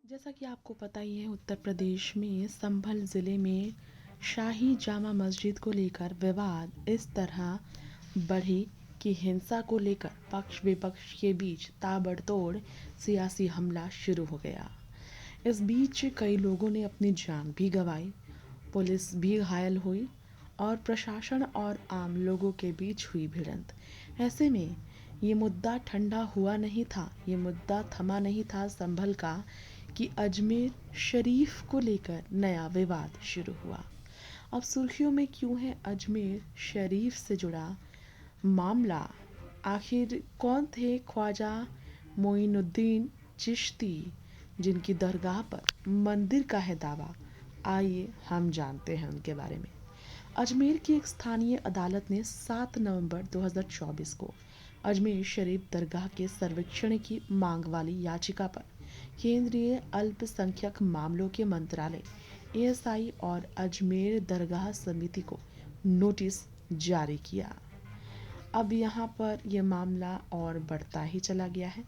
जैसा कि आपको पता ही है, उत्तर प्रदेश में संभल ज़िले में शाही जामा मस्जिद को लेकर विवाद इस तरह बढ़ी कि हिंसा को लेकर पक्ष विपक्ष के बीच ताबड़तोड़ सियासी हमला शुरू हो गया। इस बीच कई लोगों ने अपनी जान भी गंवाई, पुलिस भी घायल हुई और प्रशासन और आम लोगों के बीच हुई भिड़ंत। ऐसे में ये मुद्दा ठंडा हुआ नहीं था, ये मुद्दा थमा नहीं था संभल का कि अजमेर शरीफ को लेकर नया विवाद शुरू हुआ। अब सुर्खियों में क्यों है अजमेर शरीफ से जुड़ा मामला? आखिर कौन थे ख्वाजा मोइनुद्दीन चिश्ती, जिनकी दरगाह पर मंदिर का है दावा? आइए हम जानते हैं उनके बारे में। अजमेर की एक स्थानीय अदालत ने 7 नवंबर 2024 को अजमेर शरीफ दरगाह के सर्वेक्षण की मांग वाली याचिका पर केंद्रीय अल्पसंख्यक मामलों के मंत्रालय एएसआई और अजमेर दरगाह समिति को नोटिस जारी किया। अब यहाँ पर यह मामला और बढ़ता ही चला गया है।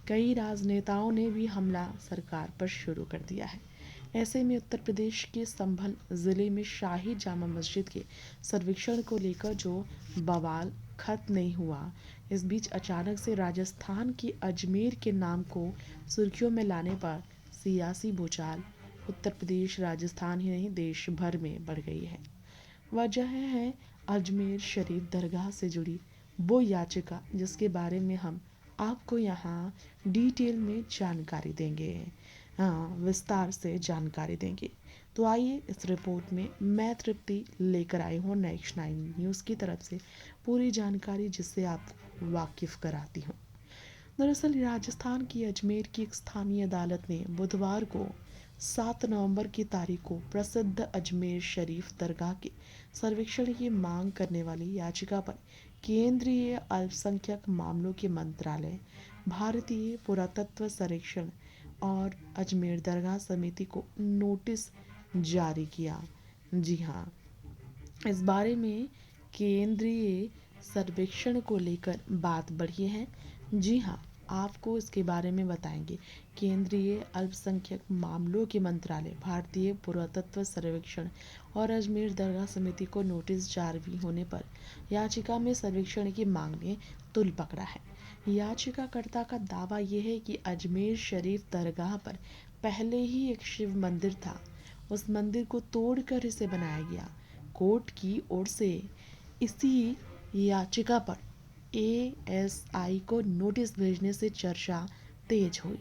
कई राजनेताओं ने भी हमला सरकार पर शुरू कर दिया है। ऐसे में उत्तर प्रदेश के संभल ज़िले में शाही जामा मस्जिद के सर्वेक्षण को लेकर जो बवाल खत्म नहीं हुआ, इस बीच अचानक से राजस्थान की अजमेर के नाम को सुर्खियों में लाने पर सियासी भूचाल उत्तर प्रदेश राजस्थान ही नहीं देश भर में बढ़ गई है। वजह है अजमेर शरीफ दरगाह से जुड़ी वो याचिका जिसके बारे में हम आपको यहाँ डिटेल में जानकारी देंगे। हाँ, विस्तार से जानकारी देंगे। तो आइए इस रिपोर्ट में मैं तृप्ति लेकर आई हूँ नेक्स्ट 9 न्यूज़ की तरफ से पूरी जानकारी, जिससे आप वाकिफ़ कराती हूँ। दरअसल राजस्थान की अजमेर की एक स्थानीय अदालत ने बुधवार को 7 नवंबर की तारीख को प्रसिद्ध अजमेर शरीफ दरगाह के सर्वेक्षण की मांग करने वाली याचिका पर केंद्रीय अल्पसंख्यक मामलों के मंत्रालय, भारतीय पुरातत्व सर्वेक्षण और अजमेर दरगाह समिति को नोटिस जारी किया। जी हाँ, इस बारे में केंद्रीय सर्वेक्षण को लेकर बात बढ़ी है। जी हाँ, आपको इसके बारे में बताएंगे। केंद्रीय अल्पसंख्यक मामलों के मंत्रालय, भारतीय पुरातत्व सर्वेक्षण और अजमेर दरगाह समिति को नोटिस जारी होने पर याचिका में सर्वेक्षण की मांग ने तुल पकड़ा है। याचिकाकर्ता का दावा यह है कि अजमेर शरीफ दरगाह पर पहले ही एक शिव मंदिर था, उस मंदिर को तोड़कर इसे बनाया गया। कोर्ट की ओर से इसी याचिका पर एएसआई को नोटिस भेजने से चर्चा तेज हुई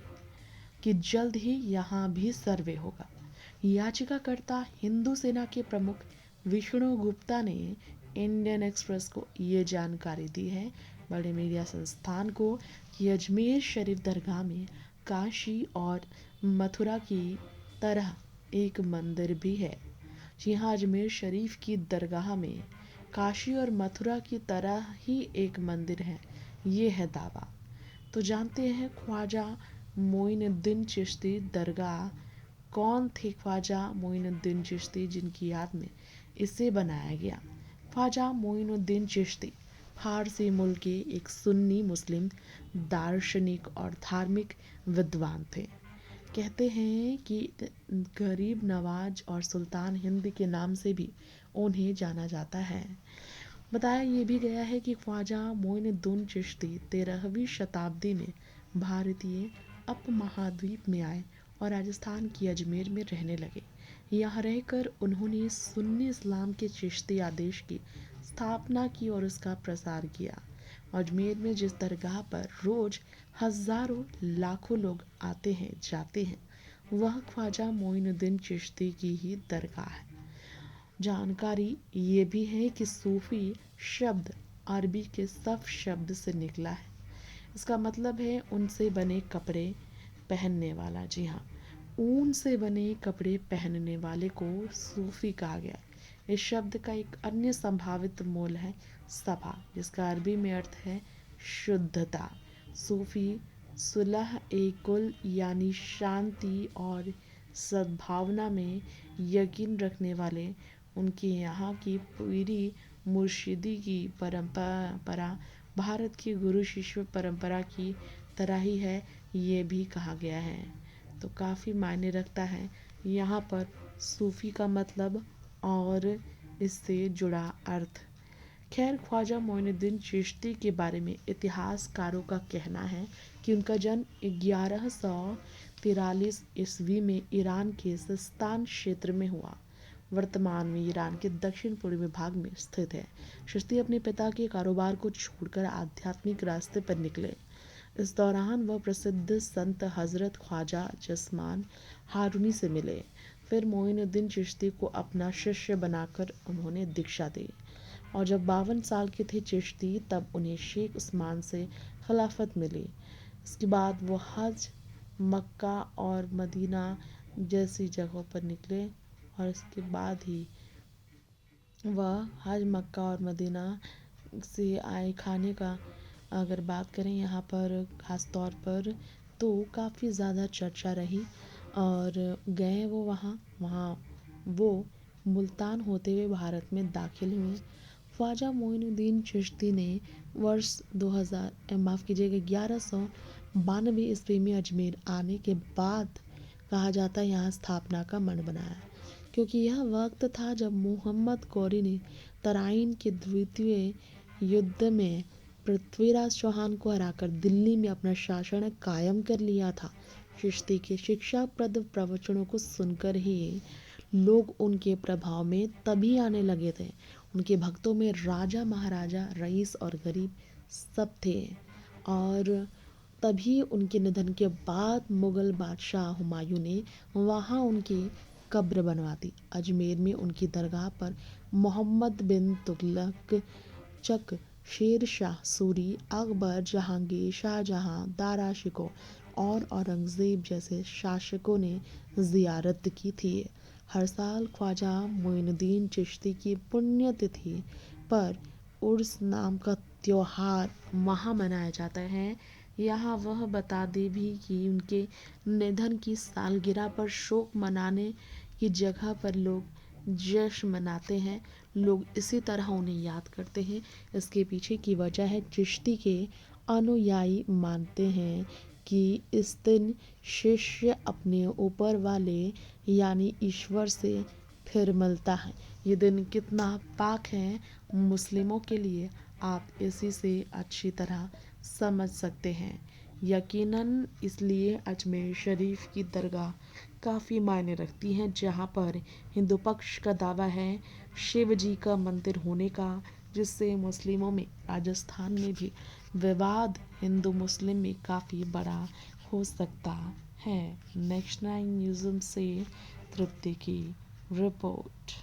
कि जल्द ही यहाँ भी सर्वे होगा। याचिकाकर्ता हिंदू सेना के प्रमुख विष्णु गुप्ता ने इंडियन एक्सप्रेस को ये जानकारी दी है, बड़े मीडिया संस्थान को, कि अजमेर शरीफ दरगाह में काशी और मथुरा की तरह एक मंदिर भी है। जी हाँ, अजमेर शरीफ की दरगाह में काशी और मथुरा की तरह ही एक मंदिर है, ये है दावा। तो जानते हैं ख्वाजा मोइनुद्दीन चिश्ती दरगाह कौन थे? ख्वाजा मोइनुद्दीन चिश्ती, जिनकी याद में इसे बनाया गया। ख्वाजा मोइनुद्दीन चिश्ती फारसी मूल के एक सुन्नी मुस्लिम दार्शनिक और धार्मिक विद्वान थे। कहते हैं कि गरीब नवाज और सुल्तान हिंद के नाम से भी उन्हें जाना जाता है। बताया ये भी गया है कि ख्वाजा मोइनुद्दीन चिश्ती 13वीं शताब्दी में भारतीय उपमहाद्वीप में आए और राजस्थान की अजमेर में रहने लगे। यहाँ रहकर उन्होंने सुन्नी इस्लाम के चिश्ती आदेश की स्थापना की और उसका प्रसार किया। अजमेर में जिस दरगाह पर रोज हजारों लाखों लोग आते हैं जाते हैं, वह ख्वाजा मोइनुद्दीन चिश्ती की ही दरगाह है। जानकारी ये भी है कि सूफी शब्द अरबी के सफ शब्द से निकला है। इसका मतलब है उनसे बने कपड़े पहनने वाला। जी हाँ, ऊन से बने कपड़े पहनने वाले को सूफी कहा गया। इस शब्द का एक अन्य संभावित मूल है सफा, जिसका अरबी में अर्थ है शुद्धता। सूफी सुलह ए कुल यानी शांति और सद्भावना में यकीन रखने वाले। उनके यहाँ की पीरी मुर्शिदी की परंपरा भारत की गुरु शिष्य परंपरा की तरह ही है, ये भी कहा गया है। तो काफ़ी मायने रखता है यहाँ पर सूफ़ी का मतलब और इससे जुड़ा अर्थ। खैर, ख्वाजा मोइनुद्दीन चिश्ती के बारे में इतिहासकारों का कहना है कि उनका जन्म 1143 ईस्वी में ईरान के सिस्तान क्षेत्र में हुआ। वर्तमान में ईरान के दक्षिण पूर्वी भाग में स्थित है। चिश्ती अपने पिता के कारोबार को छोड़कर आध्यात्मिक रास्ते पर निकले। इस दौरान वह प्रसिद्ध संत हज़रत ख्वाजा जसमान हारूनी से मिले। फिर मोइनुद्दीन चिश्ती को अपना शिष्य बनाकर उन्होंने दीक्षा दी और जब 52 साल के थे चिश्ती, तब उन्हें शेख उस्मान से खिलाफत मिली। इसके बाद वो हज, मक्का और मदीना जैसी जगहों पर निकले और इसके बाद ही वह हज, मक्का और मदीना से आए खाने का अगर बात करें यहाँ पर ख़ास तौर पर, तो काफ़ी ज़्यादा चर्चा रही और गए वो वहाँ वो मुल्तान होते हुए भारत में दाखिल हुए। ख्वाजा मोइनुद्दीन चिश्ती ने वर्ष 1192 ईस्वी में अजमेर आने के बाद कहा जाता है यहाँ स्थापना का मठ बनाया, क्योंकि यह वक्त था जब मोहम्मद गौरी ने तराइन के द्वितीय युद्ध में पृथ्वीराज चौहान को हराकर दिल्ली में अपना शासन कायम कर लिया था। चिश्ती के शिक्षाप्रद प्रवचनों को सुनकर ही लोग उनके प्रभाव में तभी आने लगे थे। उनके भक्तों में राजा, महाराजा, रईस और गरीब सब थे और तभी उनके निधन के बाद मुगल बादशाह हुमायूं ने वहाँ उनकी कब्र बनवा दी। अजमेर में उनकी दरगाह पर मोहम्मद बिन तुगलक, चक, शेर शाह सूरी, अकबर, जहांगीर, शाहजहां, दारा शिकोह और औरंगज़ेब जैसे शासकों ने ज़ियारत की थी। हर साल ख्वाजा मोइनुद्दीन चिश्ती की पुण्यतिथि पर उर्स नाम का त्योहार वहाँ मनाया जाता है। यहाँ वह बता दे भी कि उनके निधन की सालगिरह पर शोक मनाने की जगह पर लोग जश्न मनाते हैं। लोग इसी तरह उन्हें याद करते हैं। इसके पीछे की वजह है चिश्ती के अनुयायी मानते हैं कि इस दिन शिष्य अपने ऊपर वाले यानी ईश्वर से फिर मिलता है। ये दिन कितना पाक है मुस्लिमों के लिए, आप इसी से अच्छी तरह समझ सकते हैं। यकीनन इसलिए अजमेर शरीफ की दरगाह काफ़ी मायने रखती हैं, जहाँ पर हिंदू पक्ष का दावा है शिव जी का मंदिर होने का, जिससे मुस्लिमों में राजस्थान में भी विवाद हिंदू मुस्लिम में काफ़ी बड़ा हो सकता है। नेक्स्ट 9 न्यूज़ से तृप्ति की रिपोर्ट।